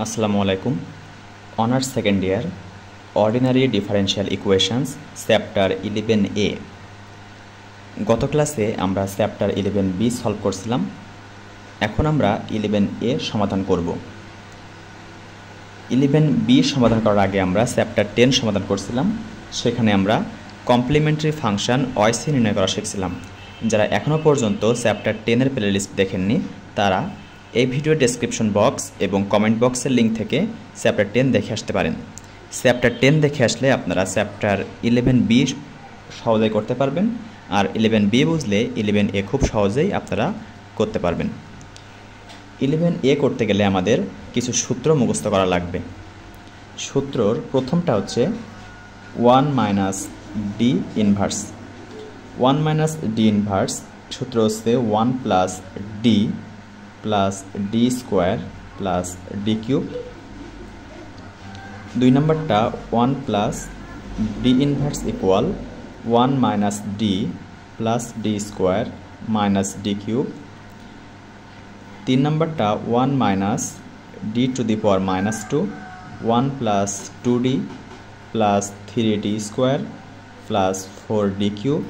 আসসালামু আলাইকুম। Honours second year ordinary differential equations chapter 11A। গত ক্লাসে আমরা চ্যাপ্টার 11B সলভ করছিলাম। এখন আমরা 11A সমাধান করব। 11B সমাধান করার আগে আমরা চ্যাপ্টার 10 সমাধান করছিলাম। সেখানে আমরা কমপ্লিমেন্টারি ফাংশন ওয়াইসি নির্ণয় করা শিখছিলাম। যারা এখনও পর্যন্ত চ্যাপ্টার 10-এর প্লেলিস্ট দেখেননি তারা এই ভিডিও ডেসক্রিপশন বক্স এবং কমেন্ট বক্সের লিঙ্ক থেকে চ্যাপ্টার 10 দেখে আসতে পারেন। চ্যাপ্টার 10 দেখে আসলে আপনারা চ্যাপ্টার 11B সহজেই করতে পারবেন, আর 11B বুঝলে 11A খুব সহজেই আপনারা করতে পারবেন। 11A করতে গেলে আমাদের কিছু সূত্র মুখস্থ করা লাগবে। সূত্রর প্রথমটা হচ্ছে 1 - d ইনভার্স। 1 - d ইনভার্স সূত্র হচ্ছে 1 + d plus D square plus D cube. 2 নম্বরটা 1 + d inverse equal 1 - d plus D square minus D cube. 3 নম্বরটা 1 - d to the power -2, 1 + 2d plus 3d square plus 4d cube.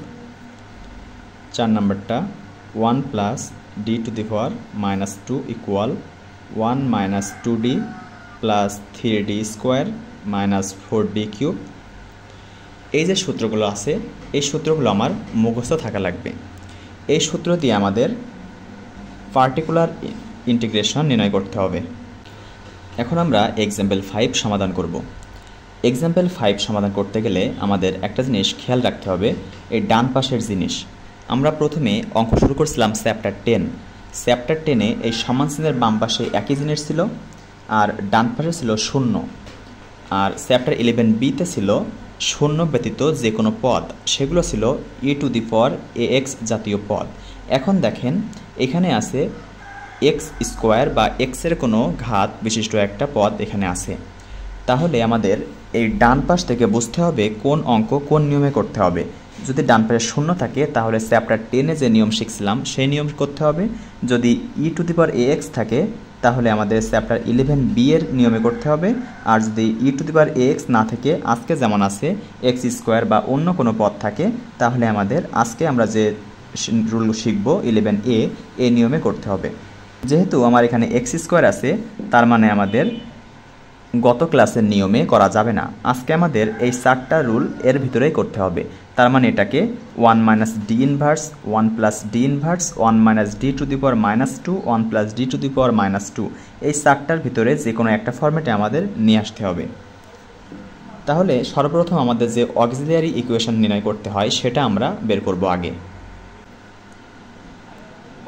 4 নম্বরটা 1 + d to the power -2 equal 1 - 2d plus 3d square minus 4d cube. এই যে সূত্রগুলো আছে এই সূত্রগুলো আমার মুখস্থ থাকা লাগবে। এই সূত্র দিয়ে আমাদের পার্টিকুলার ইন্টিগ্রেশন নির্ণয় করতে হবে। এখন আমরা এক্সাম্পল 5 সমাধান করব। এক্সাম্পল 5 সমাধান করতে গেলে আমাদের একটা জিনিস খেয়াল রাখতে হবে, এই ডান পাশের জিনিস। আমরা প্রথমে অঙ্ক শুরু করছিলাম চ্যাপ্টার 10। চ্যাপ্টার 10-এ এই সমান চিহ্নের বাম পাশে একই জিনিস ছিল আর ডান পাশে ছিল 0। আর চ্যাপ্টার 11B-তে ছিল 0 ব্যতীত যে কোনো পদ, সেগুলো ছিল e⁴ জাতীয় পদ। এখন দেখেন এখানে আছে x² বা x-এর কোনো ঘাত বিশিষ্ট একটা পদ এখানে আছে। তাহলে আমাদের এই ডান পাশ থেকে বুঝতে হবে কোন অঙ্ক কোন নিয়মে করতে হবে। যদি ডান পাশে 0 থাকে তাহলে চ্যাপ্টার 10-এ যে নিয়ম শিখছিলাম সেই নিয়ম করতে হবে। যদি e⁴ থাকে তাহলে আমাদের চ্যাপ্টার 11B এর নিয়মে করতে হবে। আর যদি e⁴ না থেকে আজকে যেমন আছে x² বা অন্য কোনো পদ থাকে তাহলে আমাদের আজকে আমরা যে রুল শিখব 11A এই নিয়মে করতে হবে। যেহেতু আমার এখানে x² আছে তার মানে আমাদের গত ক্লাসের নিয়মে করা যাবে না। আজকে আমাদের এই 4টা রুল এর ভিতরেই করতে হবে। তার মানে এটাকে 1 - d inverse, 1 + d inverse, 1 - d to the power -2, 1 + d to the power -2 এই 4টার ভিতরে যে কোনো একটা ফরম্যাটে আমাদের নিয়ে আসতে হবে। তাহলে সর্বপ্রথম আমাদের যে অক্সিলিয়ারি ইকুয়েশন নির্ণয় করতে হয় সেটা আমরা বের করব আগে।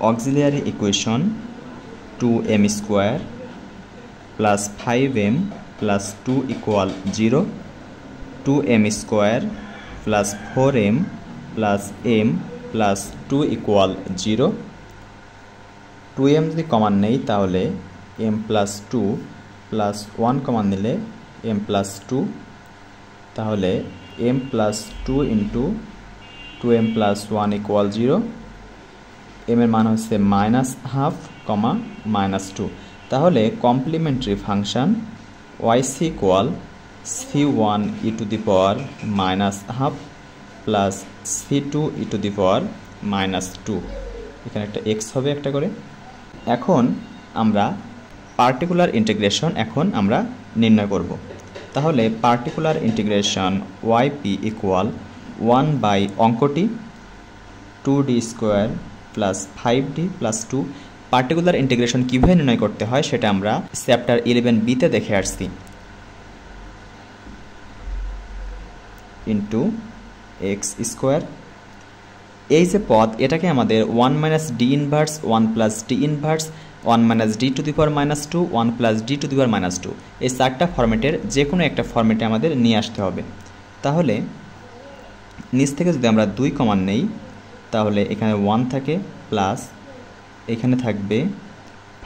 Auxiliary equation 2m² plus 5m plus 2 equal 0, 2m² plus 4m plus m plus 2 equal 0। 2m যদি কমান নেই তাহলে m প্লাস 2 প্লাস 1 কমান নিলে m প্লাস 2, তাহলে m plus 2 into 2m plus 1 equal 0। m এর মান হচ্ছে -½ -2। তাহলে complimentary function yc equal c1e⁻² plus c2e⁻²। এখানে একটা x হবে একটা করে। এখন আমরা পার্টিকুলার ইন্টিগ্রেশন আমরা নির্ণয় করব। তাহলে পার্টিকুলার ইন্টিগ্রেশন yp ইকুয়াল 1 / অঙ্কটি 2d² plus 5d plus 2। Particular integration কীভাবে নির্ণয় করতে হয় সেটা আমরা চ্যাপ্টার 11B-তে দেখে আসছি। Into x²। এই যে পদ এটাকে আমাদের 1 - d inverse, 1 + d inverse, 1 - d to the power -2, 1 + d to the power -2 এই 4টা ফরম্যাটের যে কোনো একটা ফরম্যাটে আমাদের নিয়ে আসতে হবে। তাহলে নিচ থেকে যদি আমরা 2 কমান নেই তাহলে এখানে 1 থাকে প্লাস এখানে থাকবে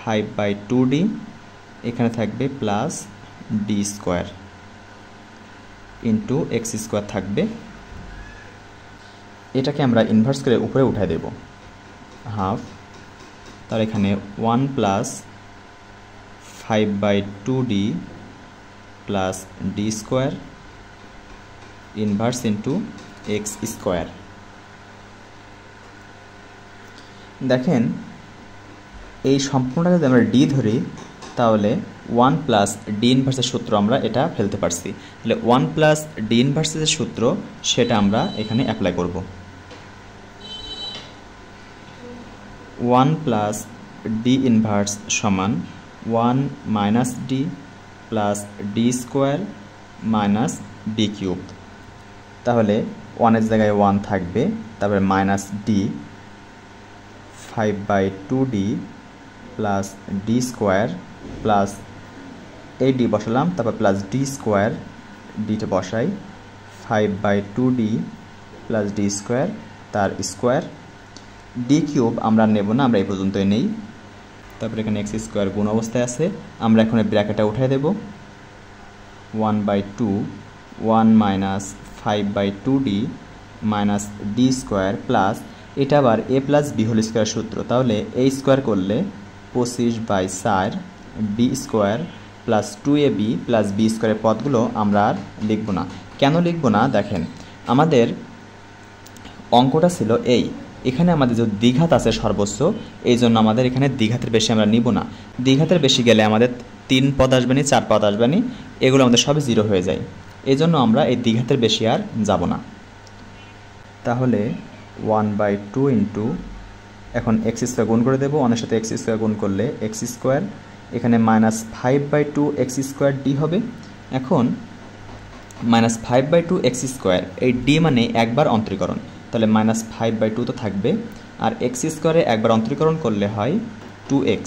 5/2d, এখানে থাকবে প্লাস d² ইন্টু x² থাকবে। এটাকে আমরা ইনভার্স করে উপরে উঠাই দেব ½ তার এখানে 1 + 5/2d plus D square inverse into x square. দেখেন এই সম্পূর্ণটা যদি আমরা ডি ধরি তাহলে 1 প্লাস ডি ইনভার্সের সূত্র আমরা এটা ফেলতে পারছি। তাহলে 1 প্লাস ডি ইনভার্সের যে সূত্র সেটা আমরা এখানে অ্যাপ্লাই করব। 1 প্লাস ডি ইনভার্স সমান 1 minus D plus D square minus D cube. তাহলে 1 এর জায়গায় 1 থাকবে, তারপরে minus D 5/2d plus D square plus এই ডি বসালাম, তারপর প্লাস ডি স্কোয়ার, ডিটা বসাই 5/2d প্লাস ডি স্কোয়ার তার স্কোয়ার। ডি কিউব আমরা নেব না, আমরা এই পর্যন্তই নেই। তারপরে এখানে এক্স স্কোয়ার গুণ অবস্থায় আছে, আমরা এখন ব্র্যাকেটটা উঠাই দেব। 1/2 1 minus 5/2d minus d square plus এটা আবার a plus B whole square সূত্র, তাহলে এ স্কোয়ার করলে 25/4 b square plus 2ab plus b স্কোয়ারের পদগুলো আমরা আর লিখব না। কেন লিখব না? দেখেন আমাদের অঙ্কটা ছিল এখানে আমাদের যে দ্বিঘাত আছে সর্বোচ্চ, এই জন্য আমাদের এখানে দ্বিঘাতের বেশি আমরা নিব না। দ্বিঘাতের বেশি গেলে আমাদের 3 পদ আসবেনি, 4 পদ আসবেনি, এগুলো আমাদের সবই 0 হয়ে যায়। এই জন্য আমরা এই দ্বিঘাতের বেশি আর যাব না। তাহলে 1/2 ইন্টু এখন এক্স স্কোয়ার গুণ করে দেবো, 1 সাথে এক্স স্কোয়ার গুণ করলে এক্স স্কোয়ার, এখানে মাইনাস 5/2 এক্স স্কোয়ার ডি হবে। এখন মাইনাস 5/2 এক্স স্কোয়ার, এই ডি মানে একবার অন্তরীকরণ, তাহলে মাইনাস 5/2 তো থাকবে, আর এক্স স্কোয়ারে একবার অন্তরীকরণ করলে হয় 2x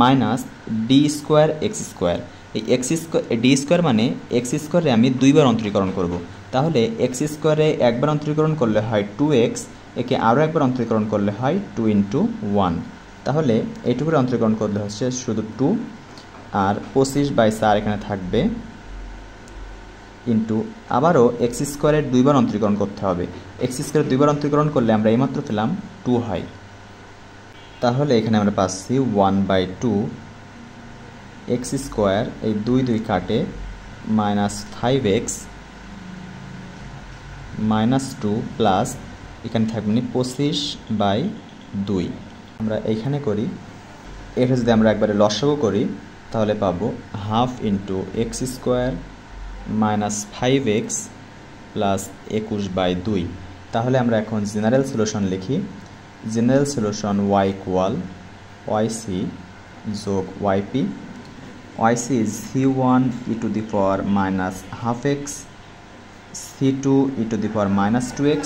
minus d square x square. এই এক্স স্কোয়ার ডি স্কোয়ার মানে এক্স স্কোয়ারে আমি 2বার অন্তরীকরণ করব, তাহলে এক্স স্কোয়ারে একবার অন্তরীকরণ করলে হয় 2x, একে আরও একবার অন্তরীকরণ করলে হয় 2 × 1, তাহলে এইটুকুর অন্তরীকরণ করলে হচ্ছে শুধু 2, আর 25/4 এখানে থাকবে ইন্টু আবারও এক্স স্কোয়ারের 2বার অন্তরীকরণ করতে হবে। এক্স স্কোয়ারের 2বার অন্তরীকরণ করলে আমরা এইমাত্র পেলাম 2 হয়, তাহলে এখানে আমরা পাচ্ছি 1/2 এক্স স্কোয়ার, এই 2 কাটে, মাইনাস 5x মাইনাস 2 প্লাস এখানে থাকবে 25/2। আমরা এইখানে করি, এটা যদি আমরা একবারে লসাগু করি তাহলে পাবো 1/2 into x square minus 5x plus 21/2। তাহলে আমরা এখন জেনারেল সলিউশন লিখি। General solution y equal yc যোগ yp। yc is c1 e to the power minus half x, c2 e to the power minus 2x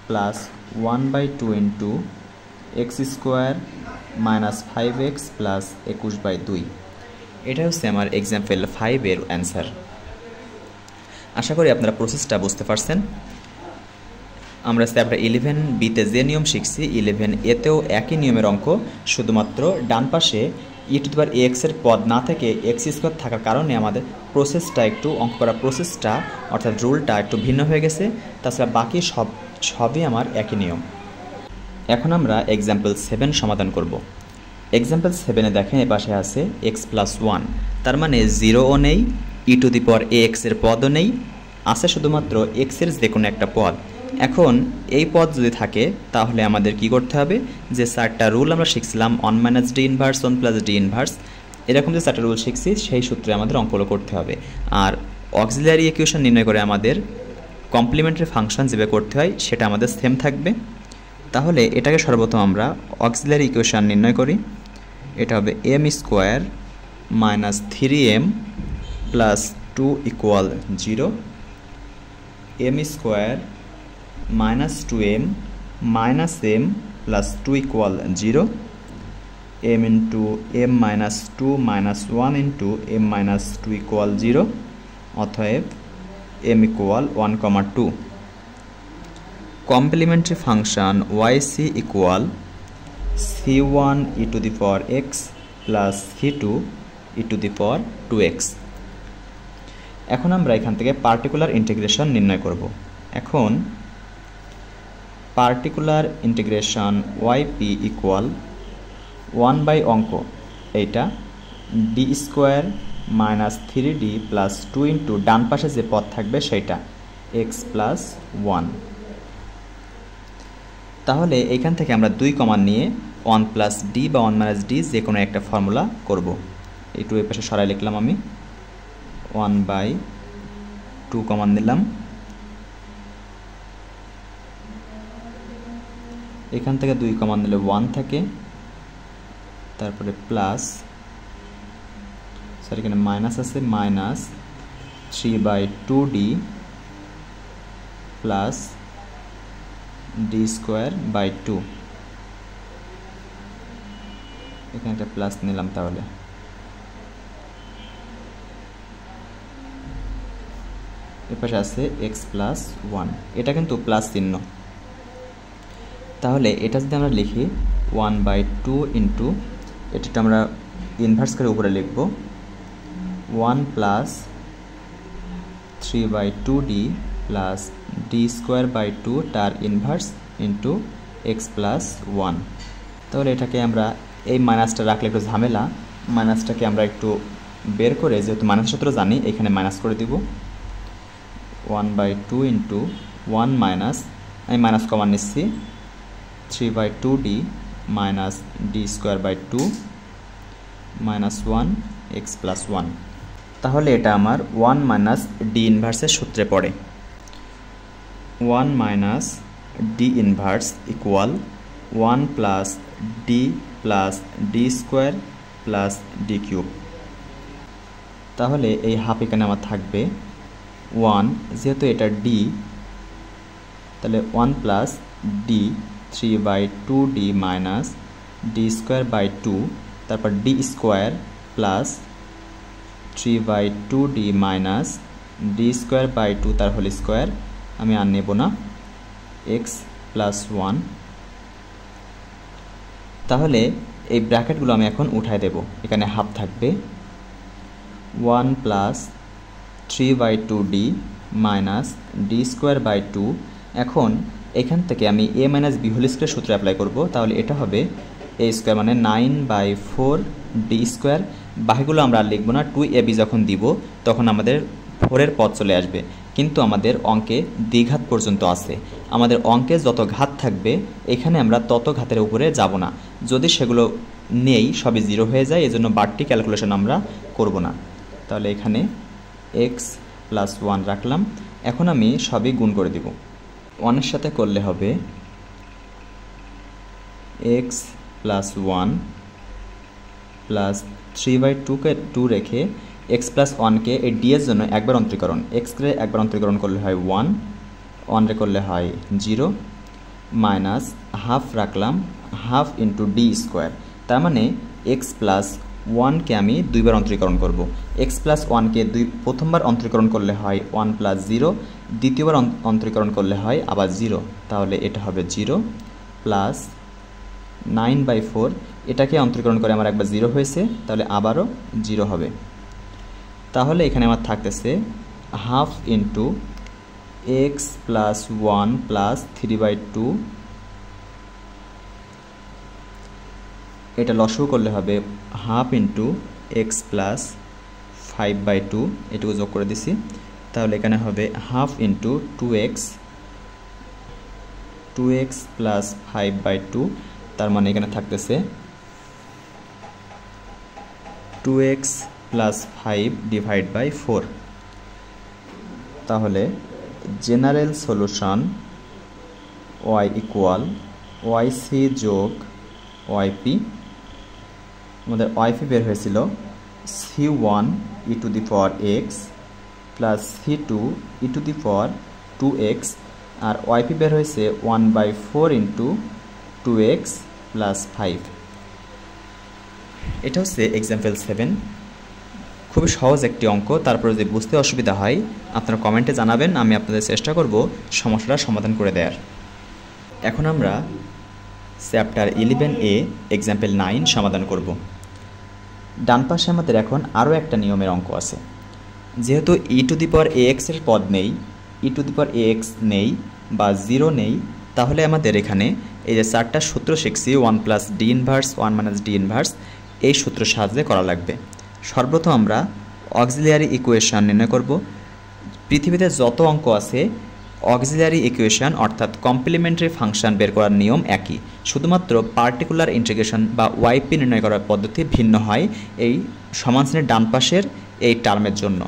plus 1/2 into x square minus 5x plus 21/2। এটা হচ্ছে আমার example 5 এর answer. আশা করি আপনারা প্রসেসটা বুঝতে পারছেন। আমরা চ্যাপ্টার 11b-তে যে নিয়ম শিখছি 11a-তেও একই নিয়মের অঙ্ক, শুধুমাত্র ডান পাশে e⁴x এর পদ না থেকে এক্স স্কোয়ার থাকার কারণে আমাদের প্রসেসটা একটু অঙ্ক করার প্রসেসটা অর্থাৎ রুলটা একটু ভিন্ন হয়ে গেছে, তাছাড়া বাকি সবই আমার একই নিয়ম। এখন আমরা এক্সাম্পল 7 সমাধান করব। এক্সাম্পল 7-এ দেখেন এ পাশে আছে x + 1, তার মানে 0ও নেই, e⁴ax এর পদও নেই, আছে শুধুমাত্র x এর যে কোনো একটা পদ। এখন এই পদ যদি থাকে তাহলে আমাদের কি করতে হবে, যে 4টা রুল আমরা শিখছিলাম 1 - d ইনভার্স 1 + d ইনভার্স, এরকম যে 4টা রুল শিখছি সেই সূত্রে আমাদের অঙ্কগুলো করতে হবে। আর অক্সিলারি ইকুয়েশন নির্ণয় করে আমাদের কমপ্লিমেন্টারি ফাংশন যেভাবে করতে হয় সেটা আমাদের সেম থাকবে। তাহলে এটাকে সর্বপ্রথম আমরা অক্সিলারি ইকুয়েশন নির্ণয় করি। এটা হবে m² - 3m + 2 = 0, m² - 2m - m + 2 = 0, m × m - 2 - 1 × m - 2 = 0, অতএব m = 1, 2। Complimentary function yc = c1 e⁴x plus c2 e⁴2x। এখন আমরা এখান থেকে পার্টিকুলার ইন্টিগ্রেশন নির্ণয় করব। এখন পার্টিকুলার ইন্টিগ্রেশন yp = 1 বাই অঙ্ক এইটা D square minus 3d plus 2 into ডান পাশে যে পদ থাকবে সেটা এক্স প্লাস 1। তাহলে এখান থেকে আমরা 2 কমন নিয়ে 1 প্লাস ডি বা 1 মাইনাস ডি যে কোনো একটা ফর্মুলা করব। একটু এই পাশে সরাই লিখলাম আমি, 1/2 কমন নিলাম, এখান থেকে 2 কমন নিলে 1 থাকে, তারপরে প্লাস, সরি এখানে মাইনাস আছে, minus 3/2d plus D square by 2, এখানে একটা প্লাস নিলাম। তাহলে এর পাশে আছে এক্স প্লাস 1, এটা কিন্তু প্লাস চিহ্ন। তাহলে এটা যদি আমরা লিখি 1/2 ইন্টু, এটা আমরা ইনভার্স করে উপরে লিখব 1 plus 3/2d plus D square by 2 তার ইনভার্স ইন্টু এক্স প্লাস 1। তাহলে এটাকে আমরা এই মাইনাসটা রাখলে একটু ঝামেলা, মাইনাসটাকে আমরা একটু বের করে, যেহেতু মাইনাস সূত্র জানি, এখানে মাইনাস করে দিব 1/2 ইন্টু 1 মাইনাস, আমি মাইনাস কমান নিচ্ছি, 3/2d minus d square by 2 minus 1 x plus 1। তাহলে এটা আমার 1 মাইনাস ডি ইনভার্সের সূত্রে পড়ে। 1 minus D inverse equal 1 plus D plus D square plus D cube. তাহলে এই হাফ এখানে আমার থাকবে 1, যেহেতু এটা ডি, তাহলে 1 plus d 3/2d minus d square by 2, তারপর d square plus 3/2d minus d square by 2 তার হোল স্কোয়ার, আমি আর নেব না, এক্স প্লাস 1। তাহলে এই ব্র্যাকেটগুলো আমি এখন উঠায় দেব, এখানে হাফ থাকবে 1 plus 3/2d minus d square by 2। এখন এখান থেকে আমি a minus b whole square সূত্র অ্যাপ্লাই করব, তাহলে এটা হবে এ স্কোয়ার মানে 9/4 ডি স্কোয়ার। বাকিগুলো আমরা আর লিখব না, 2ab যখন দিব তখন আমাদের 4-এর পদ চলে আসবে, কিন্তু আমাদের অঙ্কে দ্বিঘাত পর্যন্ত আছে। আমাদের অঙ্কে যত ঘাত থাকবে এখানে আমরা তত ঘাতের উপরে যাব না, যদি সেগুলো নেই সবই 0 হয়ে যায়, এজন্য বাড়তি ক্যালকুলেশন আমরা করব না। তাহলে এখানে এক্স প্লাস 1 রাখলাম, এখন আমি সবই গুণ করে দিব। 1-এর সাথে করলে হবে এক্স প্লাস 1 প্লাস 3/2কে 2 রেখে এক্স প্লাস 1কে এই ডি এর জন্য একবার অন্তরীকরণ, এক্সকে একবার অন্তরীকরণ করলে হয় 1, 1 করলে হয় 0, মাইনাস হাফ রাখলাম, হাফ ইন্টু ডি স্কোয়ার, তার মানে এক্স প্লাস 1কে আমি 2বার অন্তরীকরণ করব। এক্স প্লাস 1কে প্রথমবার অন্তরীকরণ করলে হয় 1 প্লাস 0, দ্বিতীয়বার অন্তরীকরণ করলে হয় আবার 0, তাহলে এটা হবে 0 প্লাস 9/4, এটাকে অন্তরীকরণ করে আমার একবার 0 হয়েছে, তাহলে আবারও 0 হবে। তাহলে এখানে আমার থাকতেছে half into x plus 1 plus 3/2, এটা লসও করলে হবে হাফ ইন্টু এক্স প্লাস 5/2, এটুকু যোগ করে দিছি, তাহলে এখানে হবে হাফ ইন্টু 2x প্লাস 5/2, তার মানে এখানে থাকতেছে 2x প্লাস 5 ডিভাইড বাই 4। তাহলে general solution y equal yc যোগ yp, আমাদের yp বের হয়েছিল c1 e to the power x plus c2 e to the power 2x, আর yp বের হয়েছে 1/4 ইন্টু 2x প্লাস 5। এটা হচ্ছে এক্সাম্পল 7, খুবই সহজ একটি অঙ্ক। তারপরে যদি বুঝতে অসুবিধা হয় আপনারা কমেন্টে জানাবেন, আমি আপনাদের চেষ্টা করব সমস্যাটা সমাধান করে দেওয়ার। এখন আমরা চ্যাপ্টার 11A এক্সাম্পল 9 সমাধান করব। ডান পাশে আমাদের এখন আরও একটা নিয়মের অঙ্ক আছে। যেহেতু ই টু দি পাওয়ার ax এর পদ নেই, ই টু দি পাওয়ার ax নেই বা 0 নেই, তাহলে আমাদের এখানে এই যে 4টা সূত্র শিখছি, 1 plus D inverse, 1 minus D inverse, এই সূত্র সাহায্যে করা লাগবে। সর্বপ্রথম আমরা অক্সিলিয়ারি ইকুয়েশন নির্ণয় করব। পৃথিবীতে যত অঙ্ক আছে অক্সিলিয়ারি ইকুয়েশন অর্থাৎ কমপ্লিমেন্টারি ফাংশন বের করার নিয়ম একই, শুধুমাত্র পার্টিকুলার ইন্টিগ্রেশন বা ওয়াইপি নির্ণয় করার পদ্ধতি ভিন্ন হয় এই সমান শ্রেণীর ডান পাশের এই টার্মের জন্য।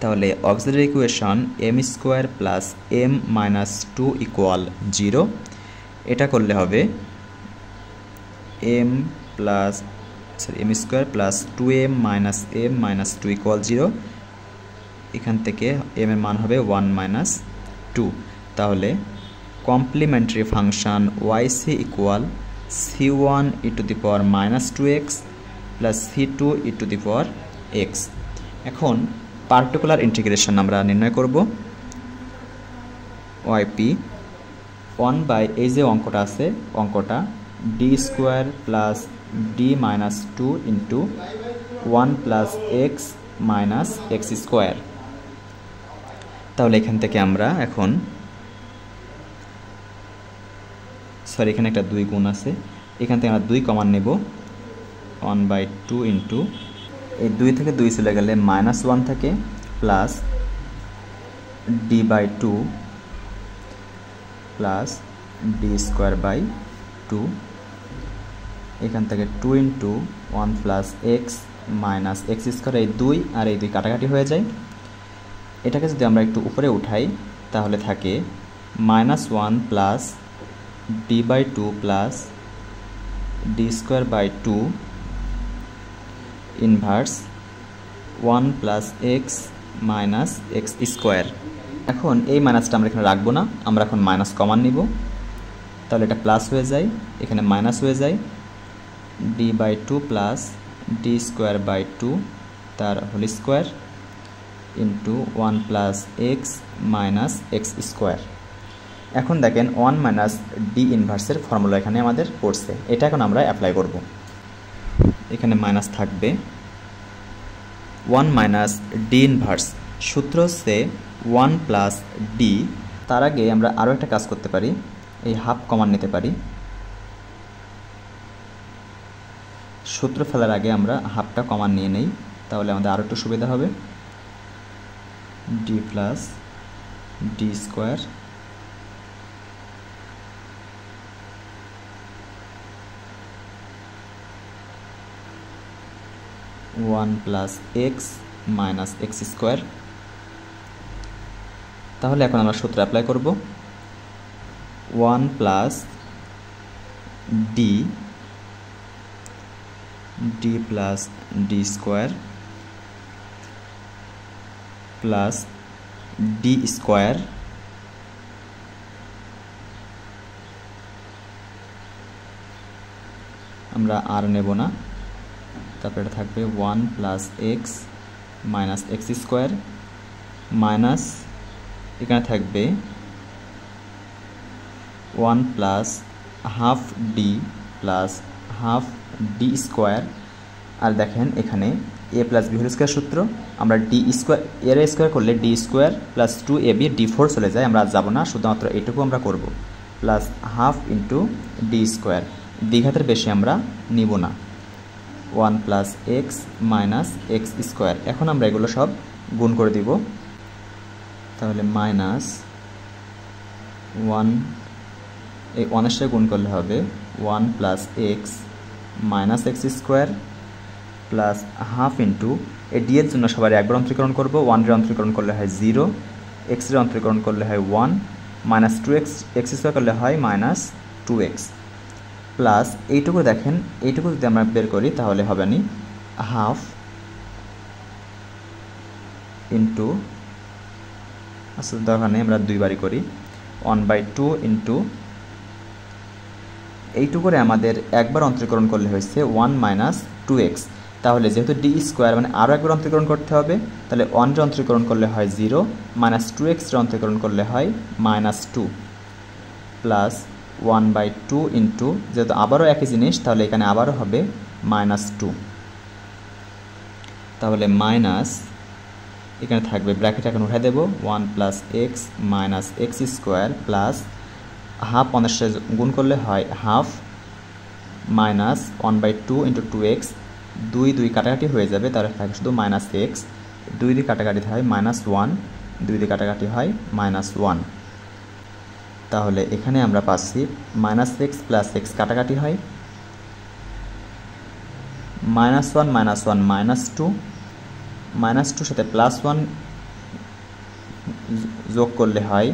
তাহলে auxiliary equation m square plus m minus 2 equal 0, এটা করলে হবে m square plus 2m minus m minus 2 equal 0, এখান থেকে এম এর মান হবে 1 মাইনাস 2। তাহলে complimentary function yc equal c1 E two the power minus 2x plus c2 E two the power x। এখন পার্টিকুলার ইন্টিগ্রেশন আমরা নির্ণয় করব। yp 1 বাই এই যে অঙ্কটা আছে অঙ্কটা d square plus d minus 2 into 1 plus x minus x square. তাহলে এখান থেকে আমরা এখন এখানে একটা 2 গুণ আছে, এখান থেকে আমরা 2 কমন নেব, 1/2 ইন্টু এই 2 থেকে 2 চলে গেলে মাইনাস 1 থাকে plus d/2 plus d square by 2, এখান থেকে 2 into 1 plus x minus x square, এই 2 আর এই 2 কাটাকাটি হয়ে যায়। এটাকে যদি আমরা একটু উপরে উঠাই তাহলে থাকে minus 1 plus d/2 plus d square by 2 inverse 1 plus x minus x square. এখন এই মাইনাসটা আমরা এখানে রাখবো না, আমরা এখন মাইনাস কমান নিব, তাহলে এটা প্লাস হয়ে যায়, এখানে মাইনাস হয়ে যায়, d/2 plus d square by 2 তার whole square into 1 plus x minus x square. এখন দেখেন 1 মাইনাস ডি ইনভার্সের ফর্মুলা এখানে আমাদের পড়ছে, এটা এখন আমরা অ্যাপ্লাই করব। এখানে মাইনাস থাকবে 1 মাইনাস ডি ইনভার্স, সূত্র হচ্ছে 1 প্লাস ডি। তার আগে আমরা আরও একটা কাজ করতে পারি, এই হাফ কমান নিতে পারি, সূত্র ফেলার আগে আমরা হাফটা কমান নিয়ে নেই, তাহলে আমাদের আরও একটু সুবিধা হবে। D plus D square one plus x minus x square. তাহলে এখন আমরা সূত্র অ্যাপ্লাই করব, 1 plus D D plus D square plus D square আমরা আর নেব না, তারপরে এটা থাকবে 1 plus x minus x square minus এখানে থাকবে 1 plus half D plus half D square. আর দেখেন এখানে A plus B whole square সূত্র, আমরা ডি স্কোয়ার এর স্কোয়ার করলে D square plus 2ab d4 চলে যায়, আমরা যাব না, শুধুমাত্র এইটুকু আমরা করব, plus half into D square, দ্বিঘাতের বেশি আমরা নিব না, 1 plus x minus x square. এখন আমরা এগুলো সব গুণ করে দিব, তাহলে মাইনাস 1 এই 1-এর সাথে গুণ করলে হবে 1 plus x minus x square plus half into এই ডি এর জন্য সবার একবার অন্তরীকরণ করব, 1-এর অন্তরীকরণ করলে হয় 0, এক্সের অন্তরীকরণ করলে হয় 1, মাইনাস 2x এক্স স্কোয়ার করলে হয় মাইনাস 2x প্লাস এইটুকু দেখেন, এইটুকু যদি আমরা বের করি তাহলে হবে নি হাফ ইন্টু, আসলে দরকার নেই আমরা 2 বারই করি, 1/2 ইন্টু এইটুকু করে আমাদের একবার অন্তরীকরণ করলে হয়েছে 1 মাইনাস 2x। তাহলে যেহেতু ডি স্কোয়ার মানে আরও একবার অন্তরীকরণ করতে হবে, তাহলে 1-এর অন্তরীকরণ করলে হয় 0, মাইনাস 2x-এর অন্তরীকরণ করলে হয় মাইনাস 2 প্লাস 1/2 ইন্টু, যেহেতু আবারও একই জিনিস তাহলে এখানে আবারও হবে মাইনাস 2, তাহলে মাইনাস এখানে থাকবে ব্র্যাকেট এখন উঠে দেব 1 plus x minus x square plus half 1-এর সাথে গুণ করলে হয় হাফ মাইনাস 1/2 ইন্টু 2x 2 2 কাটাকাটি হয়ে যাবে, তাহলে থাকে শুধু মাইনাস এক্স। 2 দিয়ে কাটাকাটি হয় মাইনাস 1, 2 দিয়ে কাটাকাটি হয় মাইনাস 1। তাহলে এখানে আমরা পাচ্ছি মাইনাস এক্স প্লাস এক্স কাটাকাটি হয়, মাইনাস 1 মাইনাস 1 মাইনাস 2, মাইনাস 2 সাথে প্লাস 1 যোগ করলে হয়,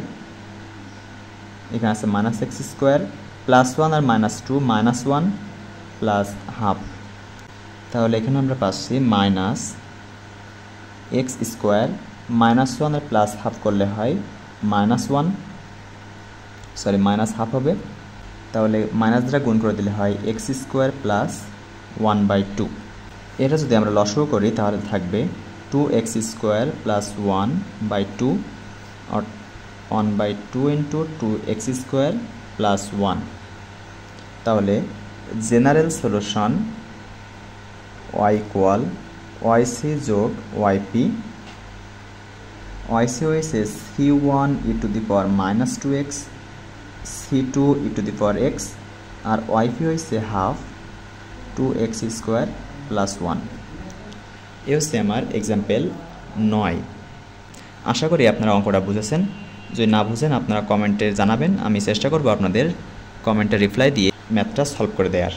এখানে আছে মাইনাস এক্স স্কোয়ার, প্লাস 1 আর মাইনাস 2 মাইনাস 1 প্লাস হাফ। তাহলে এখানে আমরা পাচ্ছি মাইনাস এক্স স্কোয়ার, মাইনাস 1 আর প্লাস হাফ করলে হয় মাইনাস 1, সরি মাইনাস হাফ হবে। তাহলে মাইনাস দ্বারা গুণ করে দিলে হয় এক্স স্কোয়ার প্লাস 1/2। এটা যদি আমরা লসাগু করি তাহলে থাকবে 2x স্কোয়ার প্লাস 1/2 আর 1/2 ইন্টু 2x স্কোয়ার প্লাস 1। তাহলে general solution y equal yc যোগ yp। yc হয়েছে c1 e to the power minus 2x, c2 e to the power x, আর yp হয়েছে হাফ 2x স্কোয়ার প্লাস 1। এ হচ্ছে আমার example 9। আশা করি আপনারা অঙ্কটা বুঝেছেন। যদি না বুঝেন আপনারা কমেন্টে জানাবেন, আমি চেষ্টা করব আপনাদের কমেন্টে রিপ্লাই দিয়ে ম্যাথটা সলভ করে দেওয়ার।